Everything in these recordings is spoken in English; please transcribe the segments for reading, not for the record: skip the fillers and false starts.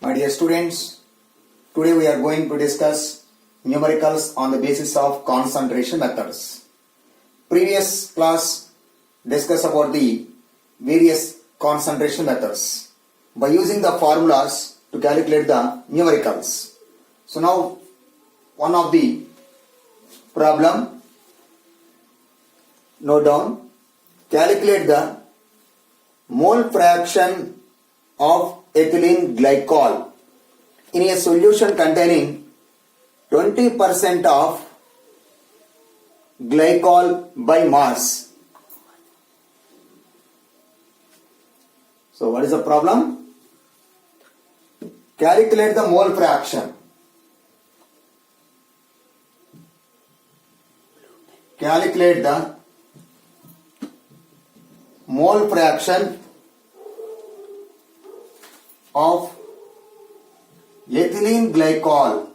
My dear students, today we are going to discuss numericals on the basis of concentration methods. Previous class discussed about the various concentration methods by using the formulas to calculate the numericals. So now one of the problem, note down, calculate the mole fraction of ethylene glycol in a solution containing 20% of glycol by mass. So what is the problem? Calculate the mole fraction. Calculate the mole fraction of ethylene glycol.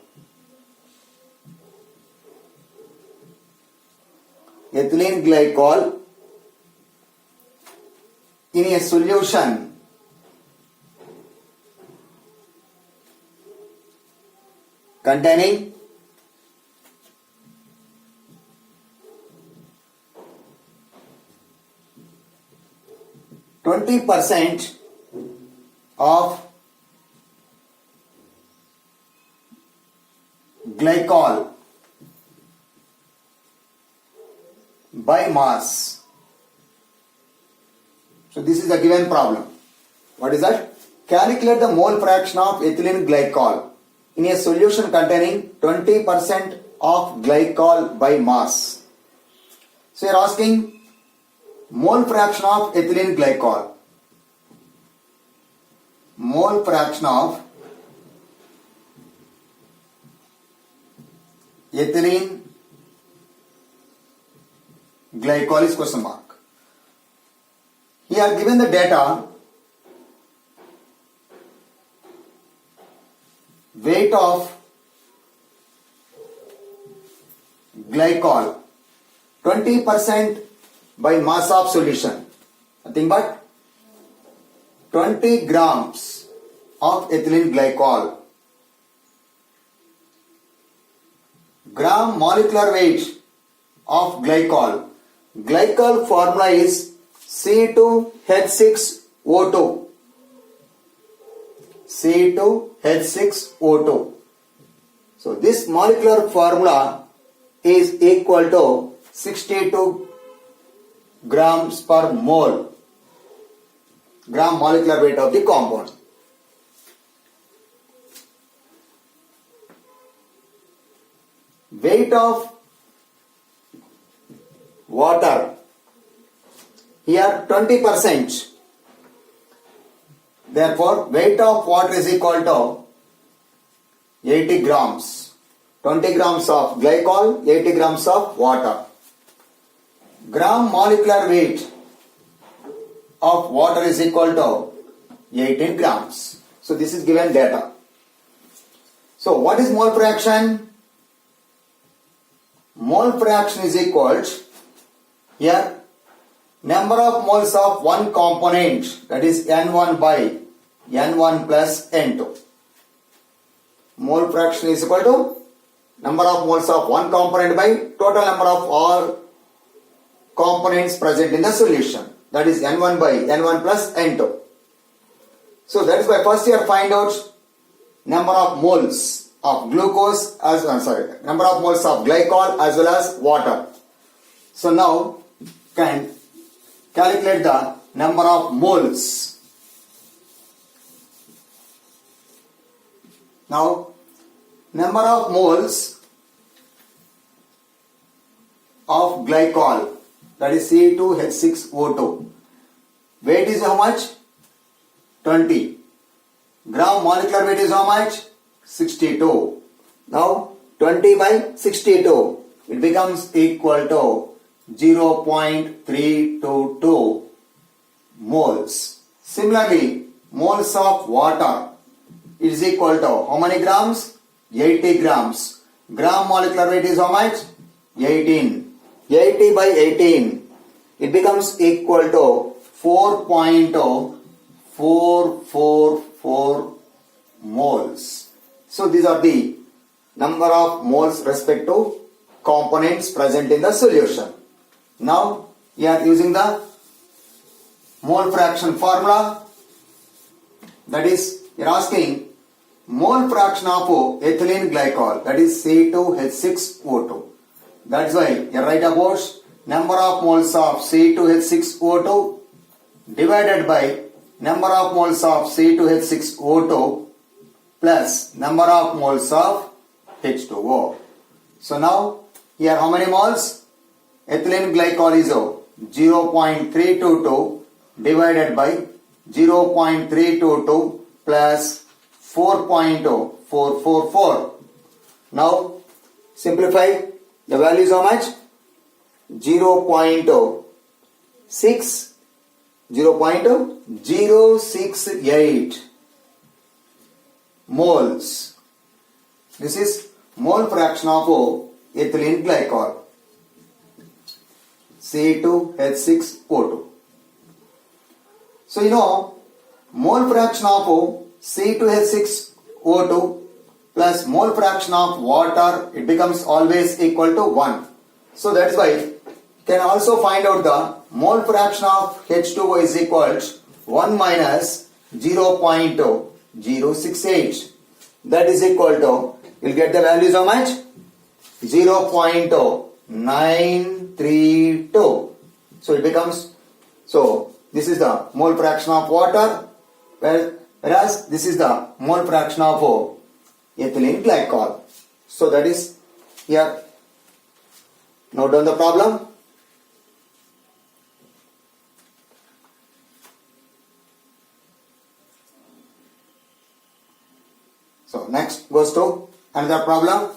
Ethylene glycol in a solution containing 20% of glycol by mass. So this is a given problem. What is that? Calculate the mole fraction of ethylene glycol in a solution containing 20% of glycol by mass. So you are asking mole fraction of ethylene glycol. Mole fraction of ethylene glycol is question mark. Here given the data, weight of glycol 20% by mass of solution, nothing but 20 grams of ethylene glycol. Gram molecular weight of glycol. Glycol formula is C2H6O2. C2H6O2. So this molecular formula is equal to 62 grams per mole. Gram molecular weight of the compound. Weight of water, here 20%. Therefore, weight of water is equal to 80 grams. 20 grams of glycol, 80 grams of water. Gram molecular weight of water is equal to 18 grams. So this is given data. So what is mole fraction? Mole fraction is equal to, here, number of moles of one component, that is N1 by N1 plus N2. Mole fraction is equal to number of moles of one component by total number of all components present in the solution, that is N1 by N1 plus N2. So that is why first you find out number of moles of glucose number of moles of glycol as well as water. So now can calculate the number of moles. Now number of moles of glycol, that is C2H6O2. Weight is how much? 20. Gram molecular weight is how much? 62. Now 20 by 62, it becomes equal to 0.322 moles. Similarly, moles of water is equal to how many grams? 80 grams. Gram molecular weight is how much? 18. 80 by 18, it becomes equal to 4.444 moles. these are the number of moles respect to components present in the solution. Now we are using the mole fraction formula. That is, you are asking mole fraction of ethylene glycol, that is C2H6O2. That's why you write about number of moles of C2H6O2 divided by number of moles of C2H6O2 plus number of moles of H2O. So now here how many moles? Ethylene glycol is 0.322 divided by 0.322 plus 4.444. Now simplify, the value is how much? 0.068 moles. This is mole fraction of ethylene glycol, C2H6O2. So you know, mole fraction of C2H6O2 plus mole fraction of water, it becomes always equal to 1. So that's why you can also find out the mole fraction of H2O is equal to 1 minus 0.068. That is equal to, you'll get the values how much? 0.932. So it becomes, so this is the mole fraction of water, whereas this is the mole fraction of ethylene glycol. So that is here. Note down the problem. So next goes to another problem.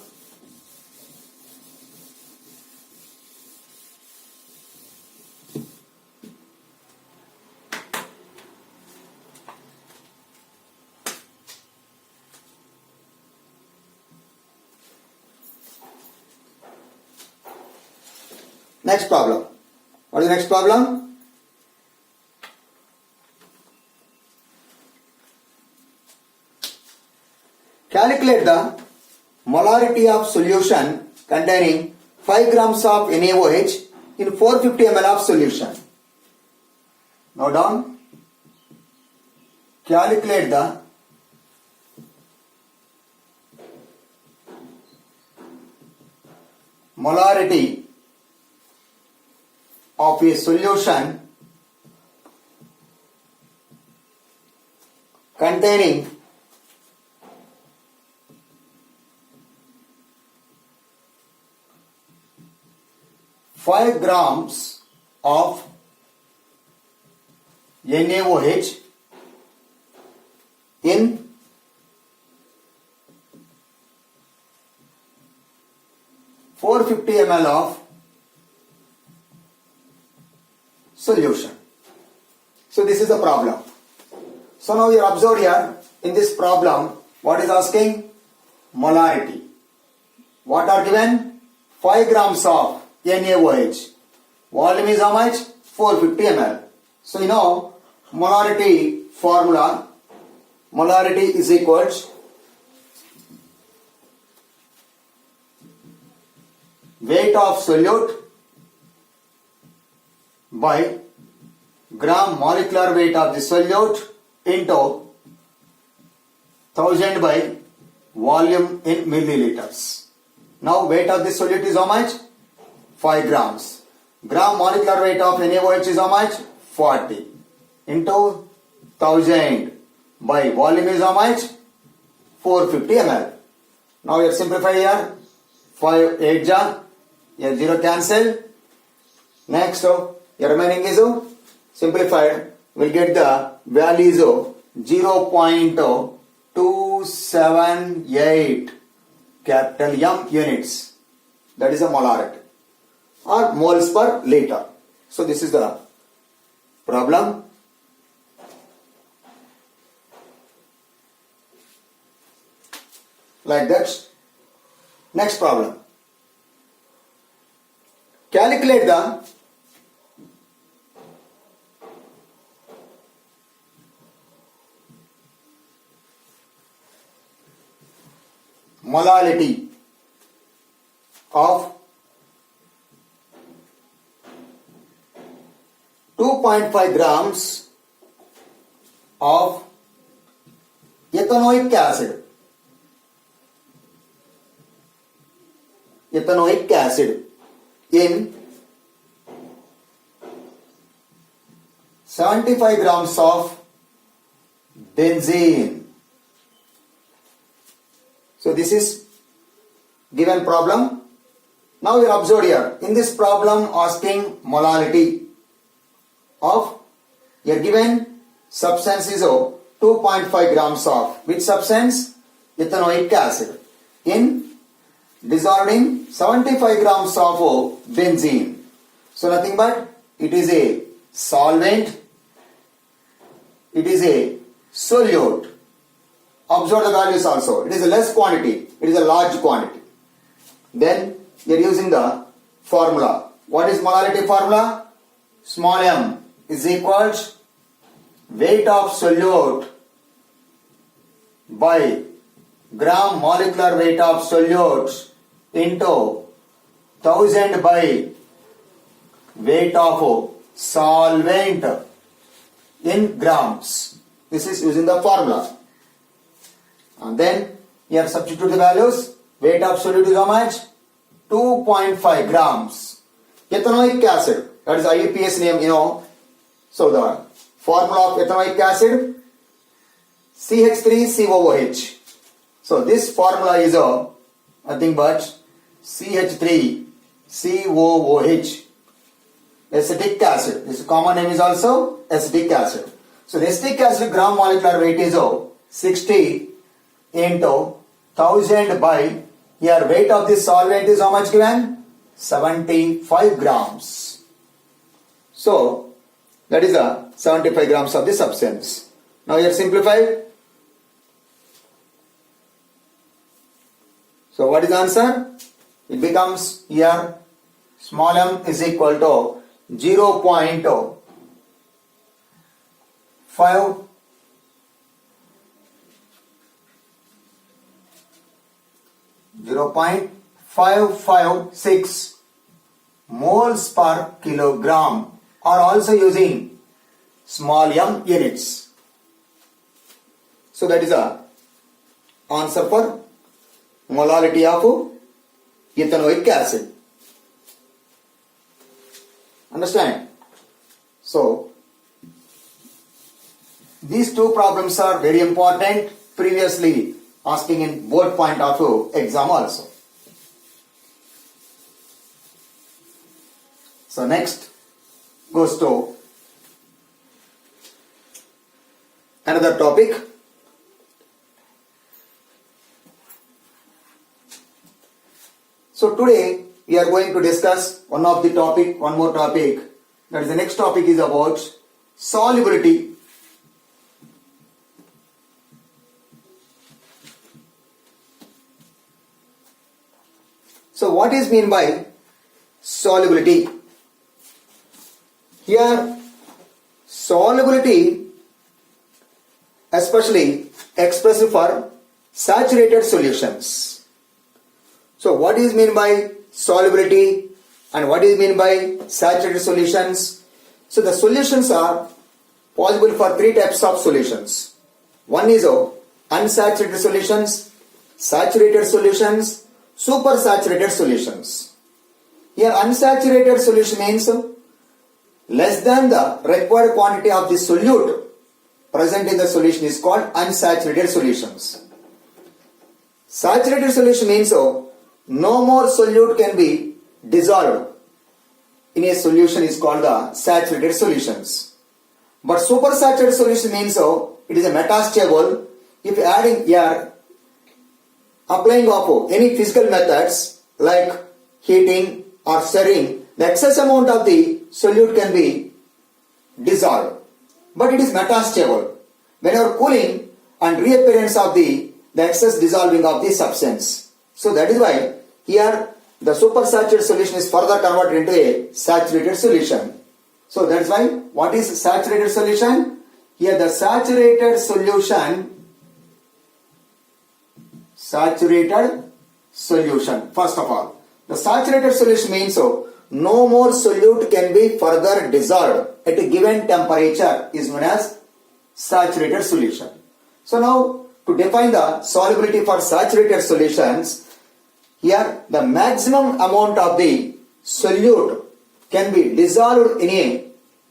Next problem. What is the next problem? Calculate the molarity of solution containing 5 grams of NaOH in 450 ml of solution. Note down. Calculate the molarity of a solution containing 5 grams of NaOH in 450 ml of solution. So this is the problem. So now you observe here in this problem, what is asking? Molarity. What are given? 5 grams of NaOH. Volume is how much? 450 ml. So you know molarity formula. Molarity is equals weight of solute by gram molecular weight of the solute into 1000 by volume in milliliters. Now weight of the solute is how much? 5 grams. Gram molecular weight of NaOH is how much? 40 into 1000 by volume is how much? 450 ml. Now you simplify here. 5 8 ja, here 0 cancel. Next your remaining is simplified. We'll get the values of 0.278 capital M units. That is a molarity or moles per liter. So this is the problem. Like that. Next problem. Calculate the molality of 2.5 grams of ethanoic acid. Ethanoic acid in 75 grams of benzene. So this is given problem. Now you observe here in this problem asking molality of a given substance is 2.5 grams of which substance? Ethanoic acid in dissolving 75 grams of benzene. So nothing but it is a solvent, it is a solute. Observe the values also. It is a less quantity, it is a large quantity. Then we are using the formula. What is molality formula? Small m is equals weight of solute by gram molecular weight of solutes into 1000 by weight of solvent in grams. This is using the formula. And then here substitute the values. Weight of solute is how much? 2.5 grams. Ethanoic acid, that is IUPAC name, you know. So the formula of ethanoic acid, CH3COOH. So this formula is nothing but CH3COOH. Acetic acid. This common name is also acetic acid. So the acetic acid gram molecular weight is 60 into 1000 by here weight of this solvent is how much given? 75 grams. So that is 75 grams of the substance. Now here simplify. So what is the answer? It becomes here small m is equal to 0.5 0.556 moles per kilogram, are also using small m units. So that is the answer for molality of ethanoic acid. Understand? So these two problems are very important, previously asking in board point of view exam also. So next goes to another topic. So today we are going to discuss one more topic. That is the next topic is about solubility. So what is mean by solubility? Here solubility especially expressed for saturated solutions. So what is mean by solubility and what is mean by saturated solutions? So the solutions are possible for three types of solutions. One is unsaturated solutions, saturated solutions, supersaturated solutions. Here unsaturated solution means less than the required quantity of the solute present in the solution is called unsaturated solutions. Saturated solution means no more solute can be dissolved in a solution is called the saturated solutions. But supersaturated solution means it is a metastable. If adding here applying of any physical methods like heating or stirring, the excess amount of the solute can be dissolved. But it is metastable. Whenever cooling and reappearance of the excess dissolving of the substance. So that is why here the supersaturated solution is further converted into a saturated solution. So that's why what is saturated solution? Here the saturated solution saturated solution. First of all, the saturated solution means no more solute can be further dissolved at a given temperature is known as saturated solution. So now to define the solubility for saturated solutions, here the maximum amount of the solute can be dissolved in a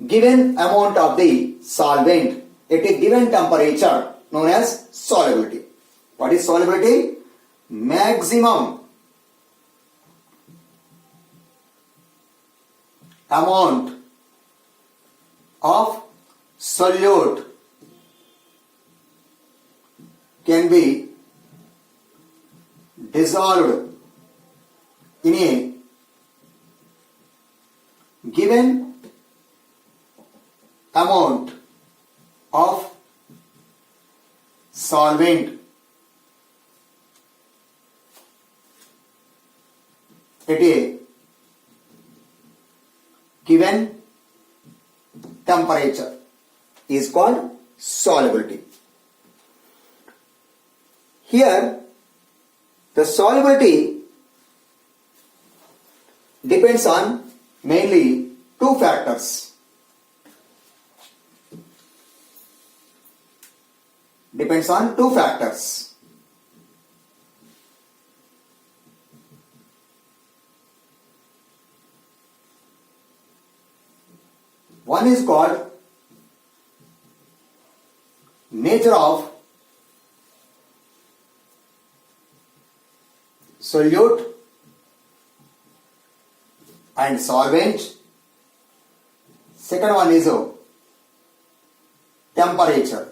given amount of the solvent at a given temperature known as solubility. What is solubility? Maximum amount of solute can be dissolved in a given amount of solvent at a given temperature is called solubility. Here, the solubility depends on mainly two factors. Depends on two factors. One is called nature of solute and solvent. Second one is temperature.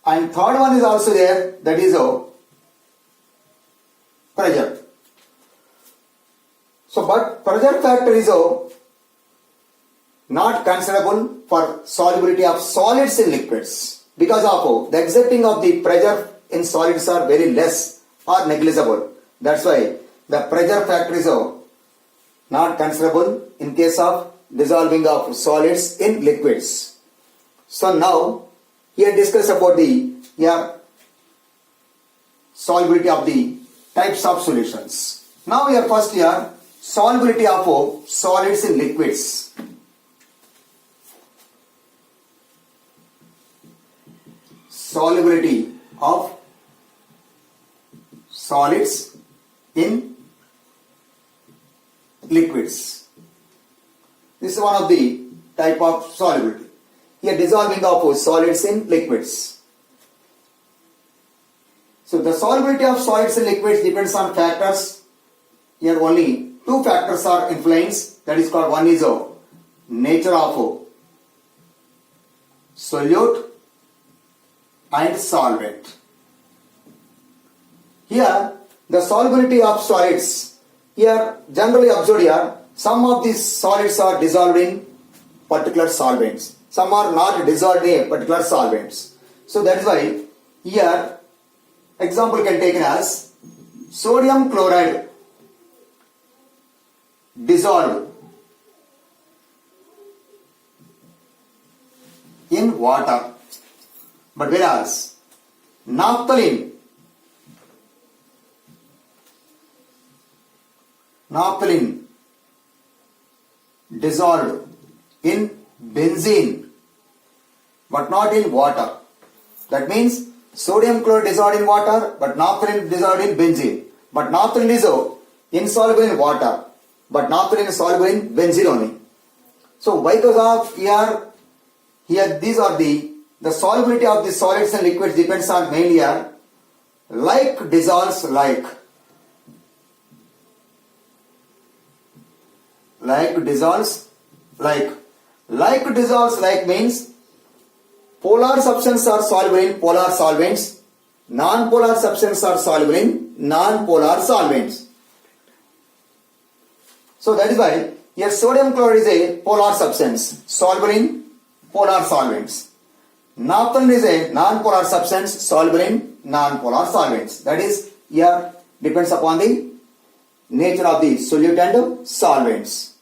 And third one is also there, that is pressure. So, but pressure factor is not considerable for solubility of solids in liquids because of the exerting of the pressure in solids are very less or negligible. That's why the pressure factor is not considerable in case of dissolving of solids in liquids. So now here discuss about the solubility of the types of solutions. Now we are first here solubility of solids in liquids. Solubility of solids in liquids. This is one of the type of solubility. Here dissolving of solids in liquids. So the solubility of solids in liquids depends on factors. Here only two factors are influenced. That is called, one is nature of solute and solvent. Here the solubility of solids, here generally observed here, some of these solids are dissolved in particular solvents. Some are not dissolved in particular solvents. So that is why here example can taken as sodium chloride dissolved in water, but whereas naphthalene dissolved in benzene but not in water. That means sodium chloride dissolved in water but naphthalene dissolved in benzene. But naphthalene is insoluble in water but naphthalene is soluble in benzene only. So because of here these are the solubility of the solids and liquids depends on mainly here like dissolves like. Like dissolves like. Like dissolves like means polar substances are soluble in polar solvents, non-polar substances are soluble in non-polar solvents. So that is why here sodium chloride is a polar substance soluble in polar solvents. Naphthalene is a non-polar substance soluble in non-polar solvents. That is here depends upon the nature of the solute and solvents.